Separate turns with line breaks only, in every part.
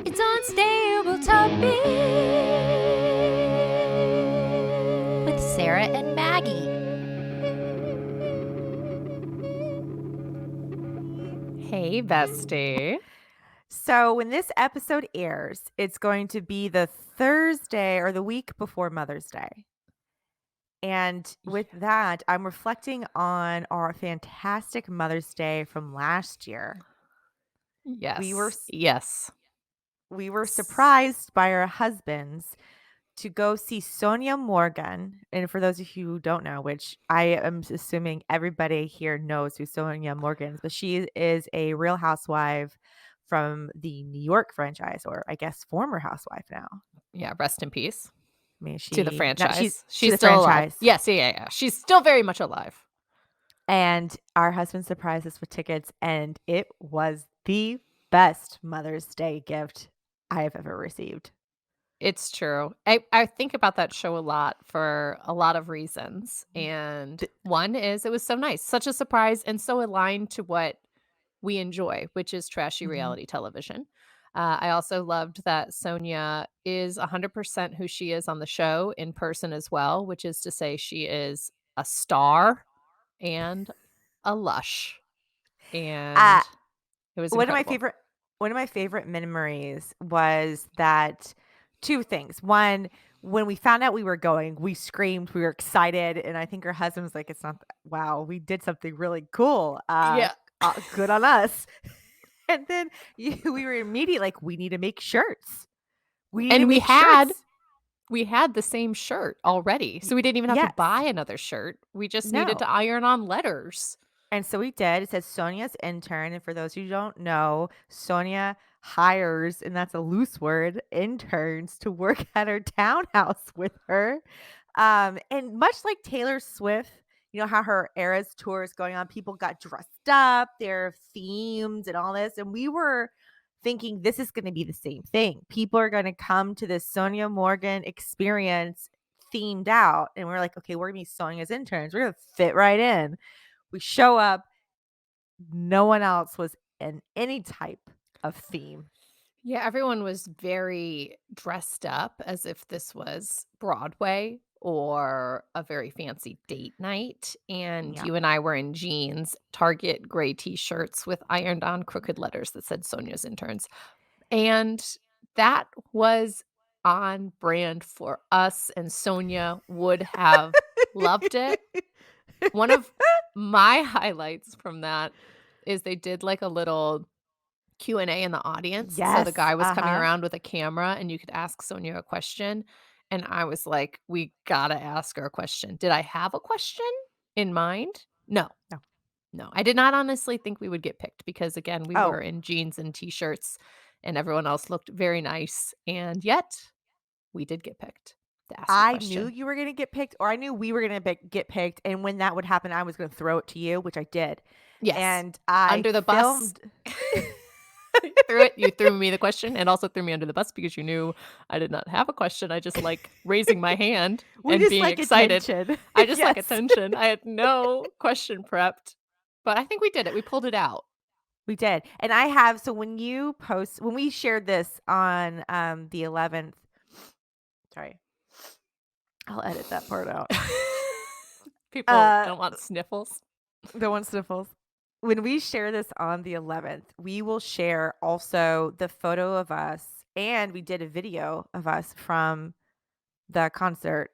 It's Unstable Topic with Sarah and Maggie.
Hey, bestie.
So when this episode airs, it's going to be the Thursday or the week before Mother's Day. And with that, I'm reflecting on our fantastic Mother's Day from last year.
Yes.
We were surprised by our husbands to go see Sonja Morgan. And for those of you who don't know, which I am assuming everybody here knows who Sonja Morgan is, but she is a Real Housewife from the New York franchise, or I guess former housewife now.
Yeah, rest in peace.
I mean,
To the franchise.
she's
still
franchise.
alive. Yes, yeah. She's still very much alive.
And our husband surprised us with tickets, and it was the best Mother's Day gift I have ever received.
It's true. I think about that show a lot for a lot of reasons. And one is it was so nice, such a surprise, and so aligned to what we enjoy, which is trashy reality television. I also loved that Sonja is 100% who she is on the show in person as well, which is to say she is a star and a lush. And it was incredible.
One of my favorite memories was that two things. One, when we found out we were going, we screamed, we were excited, and I think her husband was like, "It's not wow, we did something really cool.
Yeah.
Good on us." And then we were immediately like, "We need to make shirts."
We had the same shirt already, so we didn't even have to buy another shirt. We just needed to iron on letters.
And so we did. It says Sonja's intern. And for those who don't know, Sonja hires, and that's a loose word, interns to work at her townhouse with her. And much like Taylor Swift, you know how her Eras tour is going on, people got dressed up, they're themed and all this. And we were thinking this is going to be the same thing. People are going to come to this Sonja Morgan experience themed out. And we're like, okay, we're going to be Sonja's interns. We're going to fit right in. We show up. No one else was in any type of theme.
Yeah, everyone was very dressed up as if this was Broadway or a very fancy date night. And you and I were in jeans, Target gray t-shirts with ironed on crooked letters that said Sonja's interns. And that was on brand for us, and Sonja would have loved it. One of my highlights from that is they did like a little Q&A in the audience. So the guy was coming around with a camera and you could ask Sonja a question. And I was like, we gotta ask her a question. Did I have a question in mind? No. I did not honestly think we would get picked because, again, we were in jeans and t-shirts and everyone else looked very nice. And yet we did get picked to ask a question.
I knew you were going to get picked, or I knew we were going to get picked. And when that would happen, I was going to throw it to you, which I did.
Yes.
And I
under the bus. You threw me the question and also threw me under the bus because you knew I did not have a question. I just like raising my hand and being excited.
Attention.
I just like attention. I had no question prepped, but I think we did it. We pulled it out.
We did. And I have, so when we shared this on the 11th, sorry, I'll edit that part out.
People don't want sniffles.
Don't want sniffles. When we share this on the 11th, we will share also the photo of us, and we did a video of us from the concert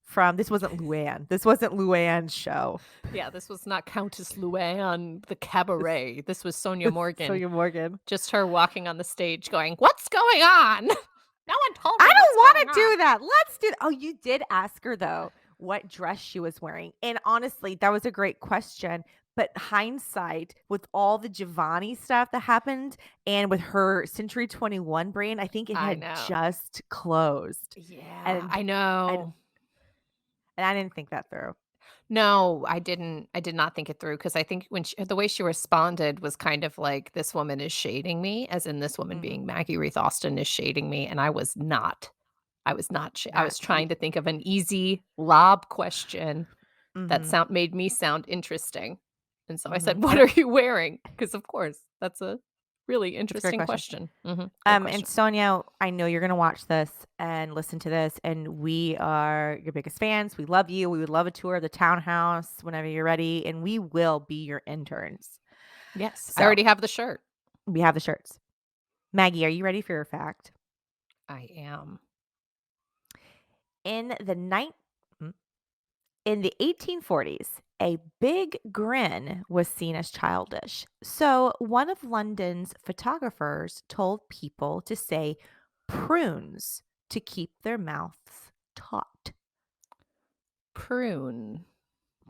from, this wasn't Luann. This wasn't Luann's show.
Yeah, this was not Countess Luann, the cabaret. This was Sonja Morgan.
Sonja Morgan.
Just her walking on the stage going, "What's going on?" No one told me.
I don't want to do that. Let's do. Oh, you did ask her though what dress she was wearing. And honestly, that was a great question. But hindsight, with all the Giovanni stuff that happened and with her Century 21 brand, I think it had just closed.
Yeah, I know.
And I didn't think that through.
No, I didn't. I did not think it through because I think the way she responded was kind of like, this woman is shading me, as in this woman being Maggie Ruth Austin is shading me. And I was not. I was trying to think of an easy lob question that made me sound interesting. And so I said, "What are you wearing?" Because of course, that's a Really
That's a great
interesting
question.
question. Great
And
question.
Sonja, I know you're gonna watch this and listen to this, and we are your biggest fans. We love you. We would love a tour of the townhouse whenever you're ready, and we will be your interns.
Yes, I
So
already have the shirt.
we have the shirts. Maggie, are you ready for your fact?
I am.
In the night in the 1840s, a big grin was seen as childish. So one of London's photographers told people to say prunes to keep their mouths taut.
Prune.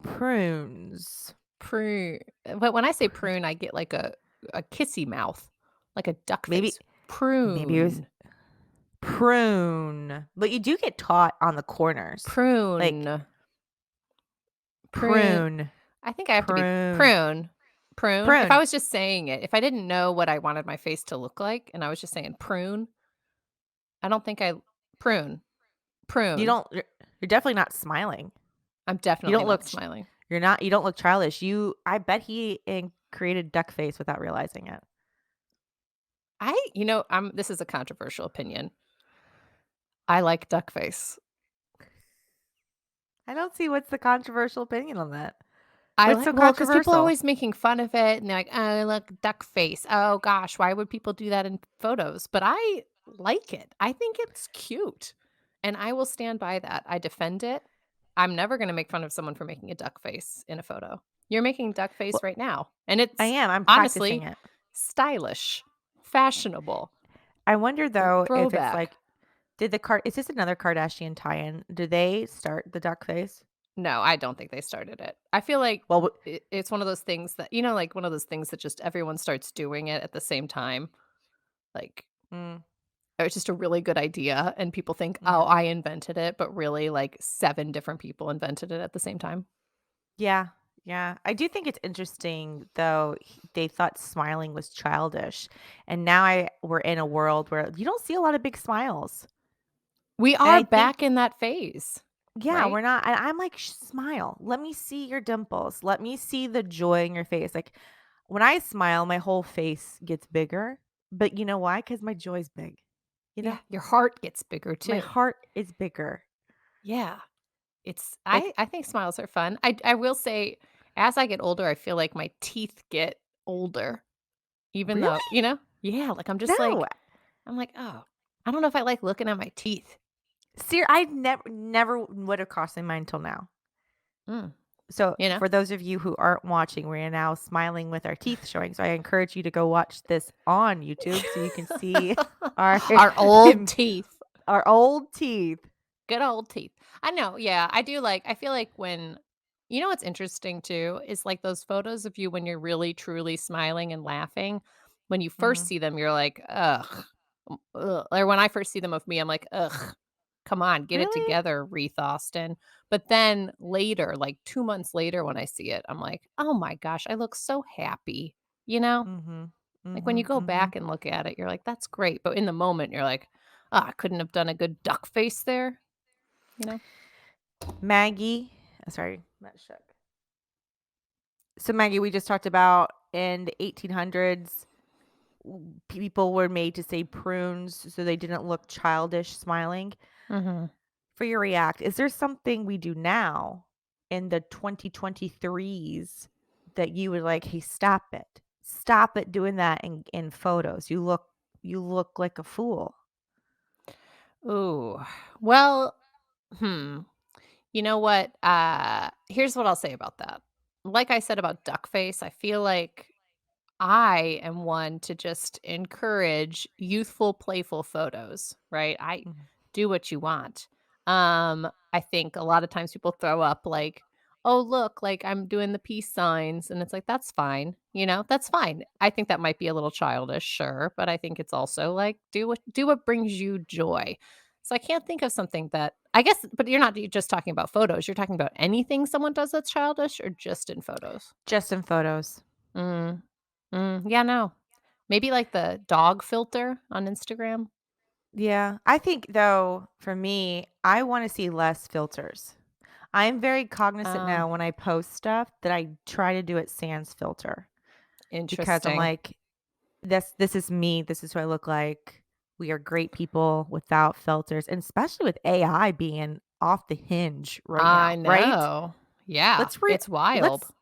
Prunes.
Prune. But when I say prune, I get like a kissy mouth, like a duck
Maybe
face.
maybe it was
Prune.
prune. But you do get taut on the corners. Like
Prune. Prune.
prune.
I think I have to be
Prune.
prune. Prune. If I
Prune.
was just saying it, if I didn't know what I wanted my face to look like and I was just saying prune, I don't think I prune.
You
Prune.
don't you're definitely not smiling.
I'm
You
definitely
don't
not
look
smiling.
you don't look childish. I bet he created duck face without realizing it.
This is a controversial opinion. I like duck face.
I don't see what's the controversial opinion on that.
I
What's
like
so
well, because people are
controversial?
always making fun of it, and they're like, "Oh, look, duck face. Oh gosh, why would people do that in photos?" But I like it. I think it's cute, and I will stand by that. I defend it. I'm never gonna make fun of someone for making a duck face in a photo. You're making duck face
Well,
right now, and
I
it's
am. I'm practicing
honestly
it.
stylish, fashionable,
I wonder though if it's
throwback.
like is this another Kardashian tie-in? Did they start the duck face?
No, I don't think they started it. I feel like
Well,
it's one of those things that like one of those things that just everyone starts doing it at the same time. Like,
mm,
it's just a really good idea, and people think, "Oh,
mhm.
I invented it," but really, like, 7 different people invented it at the same time.
Yeah. Yeah. I do think it's interesting though they thought smiling was childish. And now we're in a world where you don't see a lot of big smiles.
We
And
are
I
back
think
in that phase,
yeah,
right?
we're not. I'm like, smile. Let me see your dimples. Let me see the joy in your face. Like when I smile, my whole face gets bigger. But you know why? Because my joy's big. You
Yeah,
know,
your heart gets bigger
my
too.
heart is bigger.
Yeah, it's
Like,
I think smiles are fun. I will say, as I get older, I feel like my teeth get older, even though
really?
Yeah, like,
No.
I'm like, "Oh, I don't know if I like looking at my teeth."
I never would have crossed my mind until now.
Mm,
So,
you know?
for those of you who aren't watching, we are now smiling with our teeth showing. So, I encourage you to go watch this on YouTube so you can see our
Our old teeth.
our old teeth.
Good old teeth. I know, yeah, I feel like when what's interesting too is, like, those photos of you when you're really truly smiling and laughing, when you first
Mhm.
see them, you're like, "Ugh, ugh," or when I first see them of me, I'm like, "Ugh, come on, get it
Really?
together, Reese Austin." But then later, like 2 months later when I see it, I'm like, "Oh my gosh, I look so happy," you know?
Mhm.
Like, when you
Mhm.
go
Mhm.
back and look at it, you're like, "That's great," but in the moment, you're like, "Ah, I couldn't have done a good duck face there," you know?
Maggie, sorry, not shook. So Maggie, we just talked about in the 1800s, people were made to say prunes so they didn't look childish smiling.
Mhm.
For your react, is there something we do now in the 2023s that you would like, hey, stop it. Stop it doing that in photos. You look like a fool.
Ooh. Well, you know what? Here's what I'll say about that. Like I said about duck face, I feel like I am one to just encourage youthful, playful photos, right? I
Mhm.
do what you want. I think a lot of times people throw up like, "Oh, look, like I'm doing the peace signs," and it's like that's fine, that's fine. I think that might be a little childish, sure, but I think it's also like do what brings you joy. So I can't think of something that I guess, but you're not just talking about photos. You're talking about anything someone does that's childish, or just in photos.
Just in photos.
Mm. Yeah, no. Maybe like the dog filter on Instagram?
Yeah. I think though, for me, I want to see less filters. I'm very cognizant
Oh,
now when I post stuff that I try to do it sans filter because I'm
interesting.
like, this is me. This is who I look like. We are great people without filters, and especially with AI being off the hinge right
I
now, right?
know. Yeah,
Let's re-
it's wild.
let's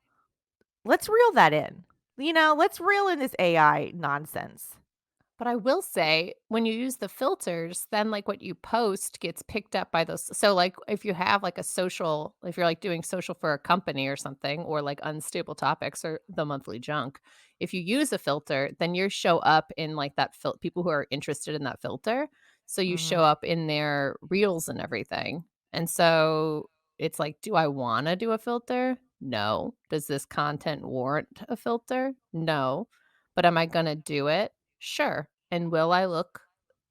let's reel that in. Let's reel in this AI nonsense.
But I will say, when you use the filters, then, like, what you post gets picked up by those so, like, if you have, like, a social if you're, like, doing social for a company or something or, like, unstable topics or the monthly junk, if you use a filter, then you show up in, like, that people who are interested in that filter, so you show
Mhm.
up in their reels and everything, and so it's like, do I wanna do a filter? No. Does this content warrant a filter? No. But am I gonna do it? Sure. And will I look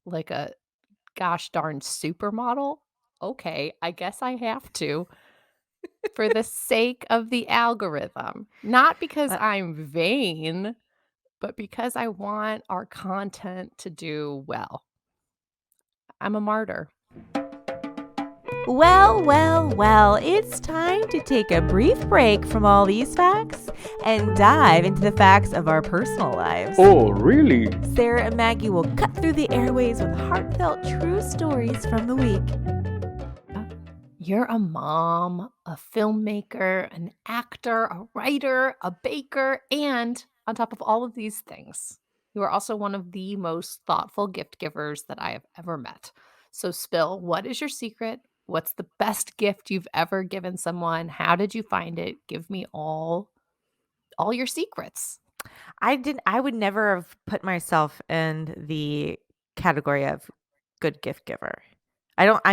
like a gosh darn supermodel? Okay, I guess I have to for the sake of the algorithm. Not because
But
I'm vain, but because I want our content to do well. I'm a martyr.
well, it's time to take a brief break from all these facts and dive into the facts of our personal lives.
Oh, really?
Sarah and Maggie will cut through the airways with heartfelt true stories from the week.
You're a mom, a filmmaker, an actor, a writer, a baker, and on top of all of these things, you are also one of the most thoughtful gift givers that I have ever met. So, spill, what is your secret? What's the best gift you've ever given someone? How did you find it? Give me all your secrets.
I would never have put myself in the category of good gift giver. I don't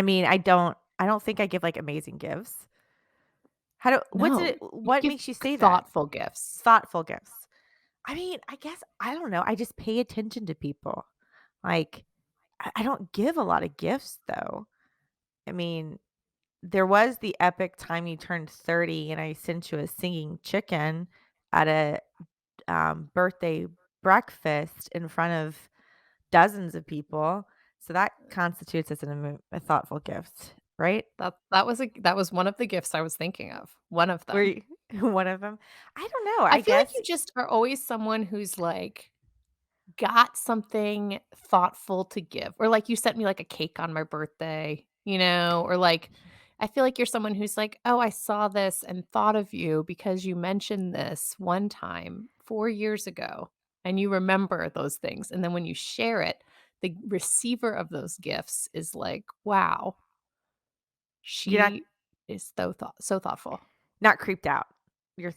think I give like amazing gifts.
No, you
What
give
makes you say that?
thoughtful gifts.
Thoughtful gifts. I guess I don't know. I just pay attention to people. Like I don't give a lot of gifts though. I mean, there was the epic time you turned 30 and I sent you a singing chicken at a birthday breakfast in front of dozens of people. So that constitutes as a thoughtful gift, right?
That was one of the gifts I was thinking of. One of
Were
them.
you one of them? I don't know.
I
I
feel like you
guess
just are always someone who's, like, got something thoughtful to give, or, like, you sent me, like, a cake on my birthday, or, like, I feel like you're someone who's like, "Oh, I saw this and thought of you because you mentioned this one time 4 years ago," and you remember those things, and then when you share it, the receiver of those gifts is like, "Wow,
you're not
she is so thoughtful."
not creeped out.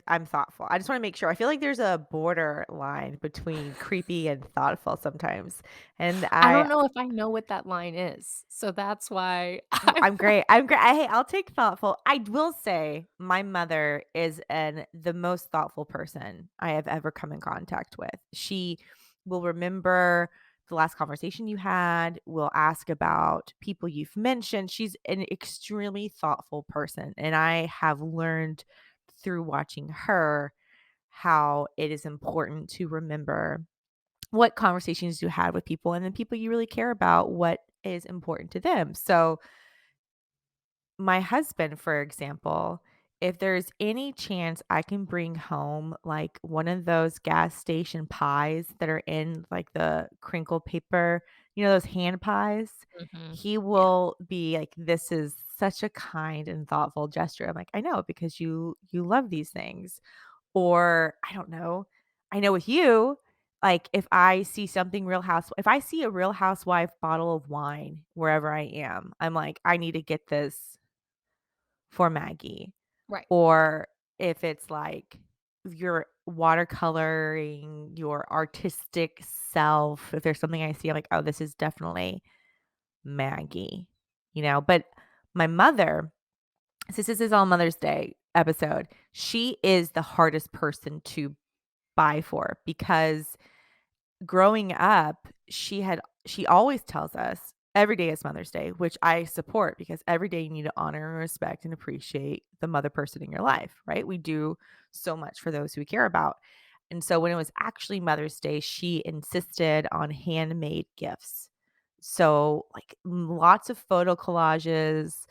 I'm thoughtful. I just want to make sure. I feel like there's a border line between creepy and thoughtful sometimes. And
I don't know if I know what that line is, so that's why I'm
I'm great. Hey, I'll take thoughtful. I will say my mother is the most thoughtful person I have ever come in contact with. She will remember the last conversation you had, will ask about people you've mentioned. She's an extremely thoughtful person. And I have learned through watching her how it is important to remember what conversations you had with people and then people you really care about, what is important to them. So my husband, for example, if there's any chance I can bring home like one of those gas station pies that are in like the crinkle paper, those hand pies,
Mhm.
he
Yeah.
will be like, this is such a kind and thoughtful gesture. I'm like, I know because you love these things. Or I don't know. I know with you, like if I see something if I see a Real Housewife bottle of wine wherever I am, I'm like, I need to get this for Maggie.
Right.
Or if it's like your watercoloring, your artistic self, if there's something I see, I'm like, oh, this is definitely Maggie, But my mother, since this is all Mother's Day episode, she is the hardest person to buy for because growing up, she always tells us every day is Mother's Day, which I support because every day you need to honor and respect and appreciate the mother person in your life, right? We do so much for those who we care about. And so when it was actually Mother's Day, she insisted on handmade gifts. So like lots of photo collages,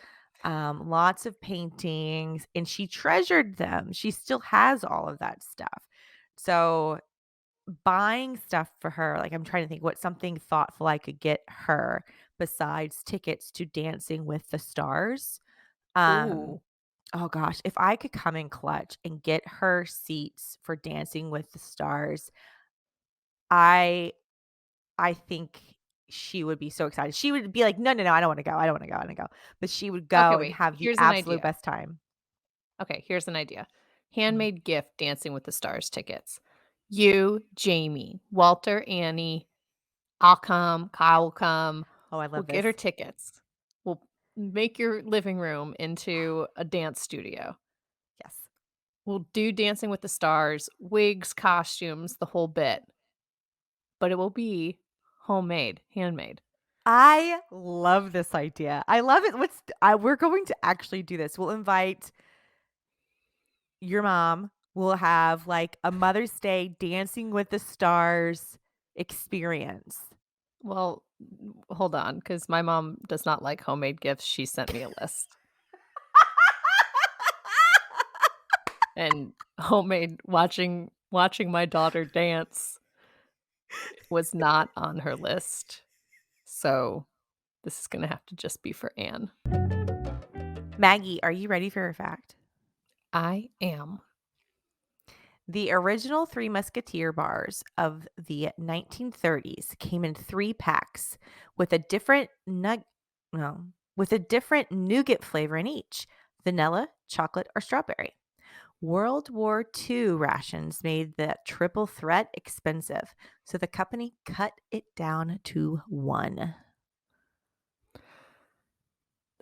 lots of paintings, and she treasured them. She still has all of that stuff. So buying stuff for her, like, I'm trying to think what's something thoughtful I could get her besides tickets to Dancing with the Stars. Um,
Ooh.
oh gosh, if I could come in clutch and get her seats for Dancing with the Stars, I I think she would be so excited. She would be like, "No, no, no, I don't wanna go, I don't wanna go, I don't wanna go." But she would
Okay,
go and
wait.
have the
Here's an
absolute
idea.
best time.
Okay, here's an idea.
Mhm.
Handmade gift Dancing with the Stars tickets. You, Jamie, Walter, Annie, I'll come, Kyle will come.
Oh, I
We'll
love
get her
this.
tickets. We'll make your living room into a dance studio.
Yes.
We'll do Dancing with the Stars, wigs, costumes, the whole bit, but it will be homemade, handmade.
I love this idea. I love it. We're going to actually do this. We'll invite your mom. We'll have like a Mother's Day Dancing with the Stars experience.
Well, hold on, because my mom does not like homemade gifts. She sent me a list. And homemade watching my daughter dance was not on her list. So, this is gonna have to just be for Anne.
Maggie, are you ready for a fact?
I am.
The original Three Musketeer bars of the 1930s came in 3 packs with a different no, with a different nougat flavor in each: vanilla, chocolate, or strawberry. World War II rations made the triple threat expensive, so the company cut it down to 1.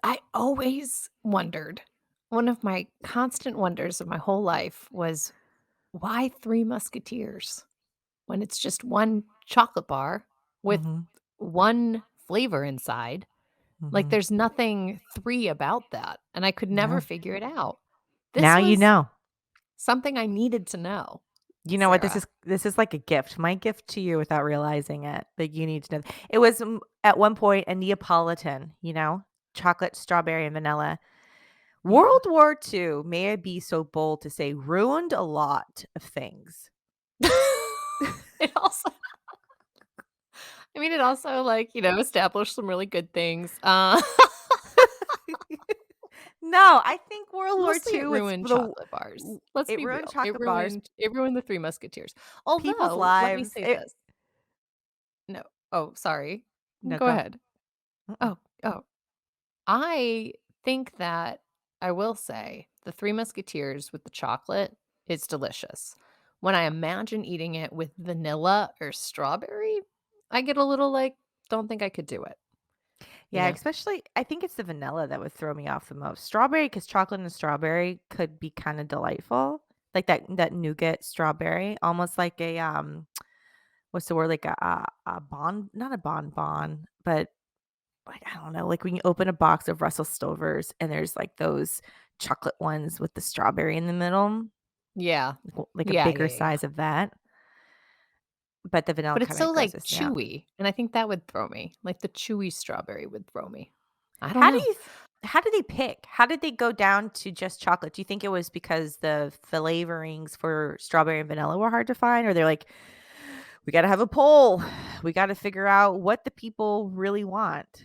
I always wondered, one of my constant wonders of my whole life was why Three Musketeers when it's just 1 chocolate bar with
Mhm,
1 flavor inside? Like,
mhm.
there's nothing 3 about that, and I could never
No.
figure it out.
Now
This
you
was
know.
something I needed to know,
You know what? This
Sarah.
is this is like a gift. My gift to you without realizing it. Like you need to know. It was at one point a Neapolitan, chocolate, strawberry, and vanilla.
Yeah.
World War II, may I be so bold to say, ruined a lot of things.
It also I mean, it also, like, established some really good things.
No, I think World War
Mostly it
II was
ruined
the
chocolate bars. Let's
it
be
ruined
real. It
chocolate bars,
ruined it ruined the Three Musketeers.
people's
Although, let me
lives.
say
It
this. No. Oh, sorry.
no,
Go
go.
ahead.
Mm-mm.
Oh. I think that I will say the Three Musketeers with the chocolate is delicious. When I imagine eating it with vanilla or strawberry, I get a little like, don't think I could do it, you
Yeah,
know?
especially I think it's the vanilla that would throw me off the most. Strawberry, because chocolate and strawberry could be kind of delightful. Like that nougat strawberry, almost like a what's the word? Like a bon, not a bonbon, but like I don't know, like when you open a box of Russell Stovers and there's like those chocolate ones with the strawberry in the middle,
Yeah.
like a bigger
Yeah.
size of that. But the vanilla
But it's
kind of
so, like,
grosses me out.
chewy, and I think that would throw me. Like, the chewy strawberry would throw me. I don't
How do
know.
you how did they pick? How did they go down to just chocolate? Do you think it was because the flavorings for strawberry and vanilla were hard to find, or they're like, we got to have a poll. We got to figure out what the people really want.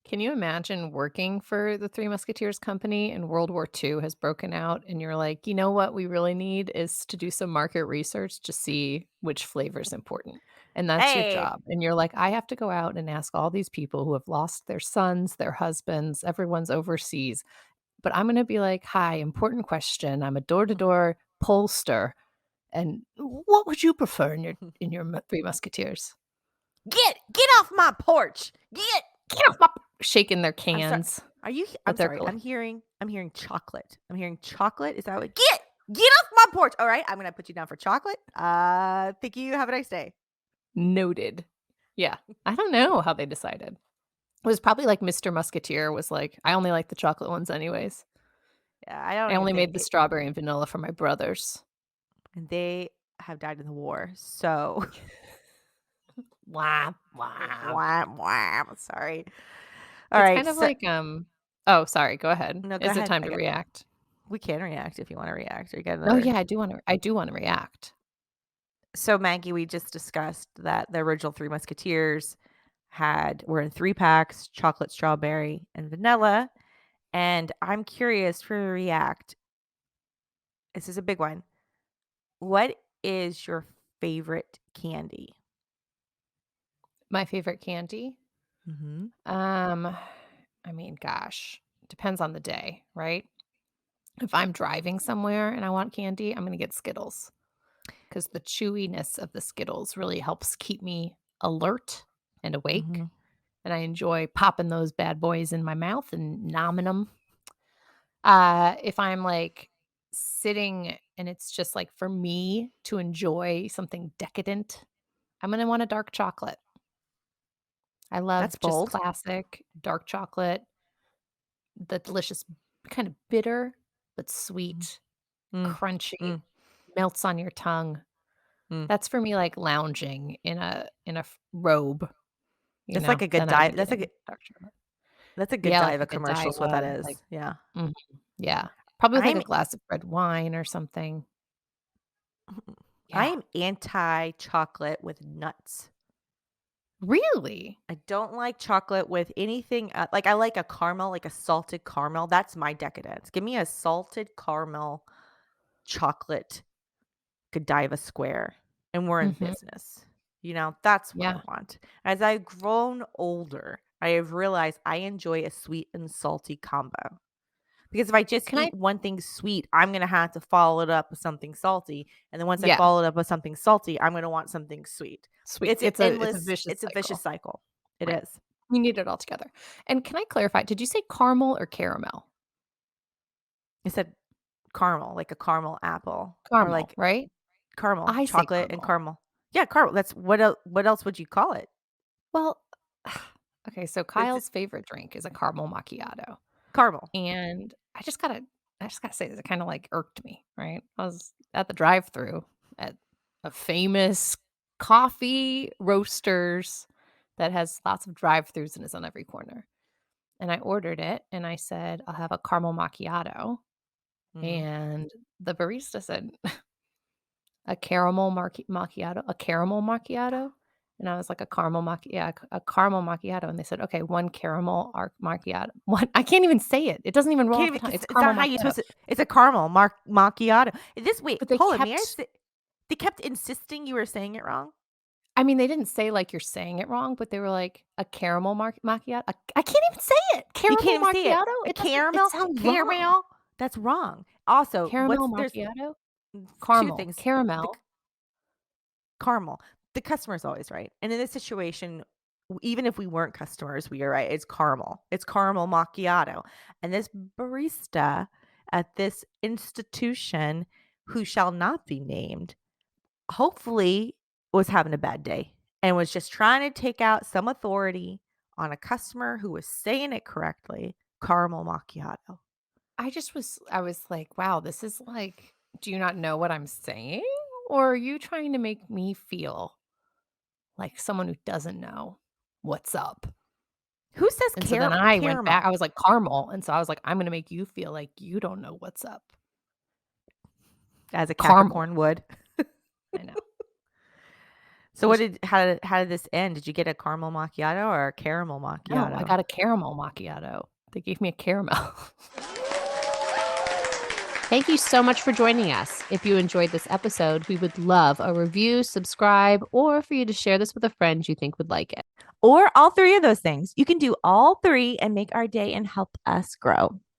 Can you imagine working for the Three Musketeers company and World War II has broken out and you're like, "You know what we really need is to do some market research to see which flavor is important." And that's your
Hey,
job. And you're like, "I have to go out and ask all these people who have lost their sons, their husbands, everyone's overseas." But I'm gonna be like, "Hi, important question. I'm a door-to-door pollster, and what would you prefer in your Three Musketeers?"
get off my porch.
Get off my shaking their
I'm sorry.
cans
I'm
that they're
sorry.
col
I'm hearing chocolate. I'm hearing chocolate. Is that what? Get off my porch. All right, I'm gonna put you down for chocolate. Thank you. Have a nice day.
noted. Yeah, I don't know how they decided. It was probably like Mr. Musketeer was like, "I only like the chocolate ones anyways.
Yeah, I
I
don't even
only made
think
the strawberry and vanilla for my brothers."
and they have died in the war. So
Wah, wah.
wah, wah, sorry. All
It's
right.
kind of
So
like, oh, sorry, go ahead.
no, go
Is it
ahead.
time to react?
We can react if you want to react or get
Oh,
another.
yeah, I do wanna react.
So Maggie, we just discussed that the original Three Musketeers were in 3 packs, chocolate, strawberry, and vanilla. And I'm curious for you to react. This is a big one. What is your favorite candy?
My favorite candy?
Mm-hmm.
I mean, gosh, depends on the day, right? If I'm driving somewhere and I want candy, I'm gonna get Skittles because the chewiness of the Skittles really helps keep me alert and awake,
Mm-hmm.
and I enjoy popping those bad boys in my mouth and nomming them. If I'm, like, sitting and it's just, like, for me to enjoy something decadent, I'm gonna want a dark chocolate. I
That's
love just
bold.
classic dark chocolate, the delicious kind of bitter, but sweet,
Mm,
crunchy,
mm,
melts on your tongue.
mm.
That's for me, like, lounging in a robe,
That's like a good
then I'd
diet.
be getting dark chocolate.
That's a good
Yeah, like a
Godiva commercial is what that
Godiva,
is.
like
Yeah.
mhm, yeah. Probably with, like,
I'm
a glass of red wine or something.
I
Yeah.
am anti-chocolate with nuts.
Really?
I don't like chocolate with anything like I like a caramel, like a salted caramel. That's my decadence. Give me a salted caramel chocolate Godiva square and we're in
Mhm.
business. That's what I
Yeah.
want. As I've grown older, I have realized I enjoy a sweet and salty combo. Because if I just
Can I
eat one thing sweet, I'm going to have to follow it up with something salty. And then once I
Yeah,
follow it up with something salty, I'm going to want something sweet.
sweet.
It's an
It's a
endless,
vicious
it's a vicious
cycle.
cycle. It
Right.
is.
We need it all together. And can I clarify, did you say caramel or caramel?
I said caramel, like a caramel apple or
Caramel,
like
right?
caramel,
I say
chocolate and
caramel.
caramel. Yeah, caramel. That's what else would you call it?
Well, okay, so
It's
Kyle's favorite drink is a caramel macchiato,
caramel.
and I just gotta say this, it kinda, like, irked me, right? I was at the drive-through at a famous coffee roasters that has lots of drive-throughs and is on every corner, and I ordered it, and I said, "I'll have a caramel macchiato,"
Mhm.
and the barista said, "A caramel macchiato? A caramel macchiato?" And I was like, a caramel macchiato," and they said, "Okay, 1 caramel arc macchiato." What? I can't even say it. It doesn't even roll
Can't
off the
even
tongue. It's
it's
caramel
not how you
macchiato.
supposed to it's a caramel macchiato. This wait,
But they
hold on, may I
kept
say they kept insisting you were saying it wrong?
I mean, they didn't say, like, "You're saying it wrong," but they were like, "A caramel macchiato?" I can't even say it!
You
Caramel
can't even say it.
macchiato?
A
It
caramel
sounds wrong.
caramel? That's wrong. Also,
Caramel macchiato?
2
Caramel.
things. The
Caramel.
caramel. The customer's always right. And in this situation, even if we weren't customers, we are right. It's caramel. It's caramel macchiato. And this barista at this institution who shall not be named, hopefully was having a bad day and was just trying to take out some authority on a customer who was saying it correctly. Caramel macchiato.
I was like, "Wow, this is like, do you not know what I'm saying? Or are you trying to make me feel like someone who doesn't know what's up?"
Who says
And so then I went back
caramel?
I was like, "Caramel," and so I was like, "I'm gonna make you feel like you don't know what's up."
As a
Caramel.
Capricorn would.
I know.
So
Just
how did this end? Did you get a caramel macchiato or a caramel
no, I
macchiato?
got a caramel macchiato. They gave me a caramel. Thank you so much for joining us. If you enjoyed this episode, we would love a review, subscribe, or for you to share this with a friend you think would like it.
Or all 3 of those things. You can do all 3 and make our day and help us grow.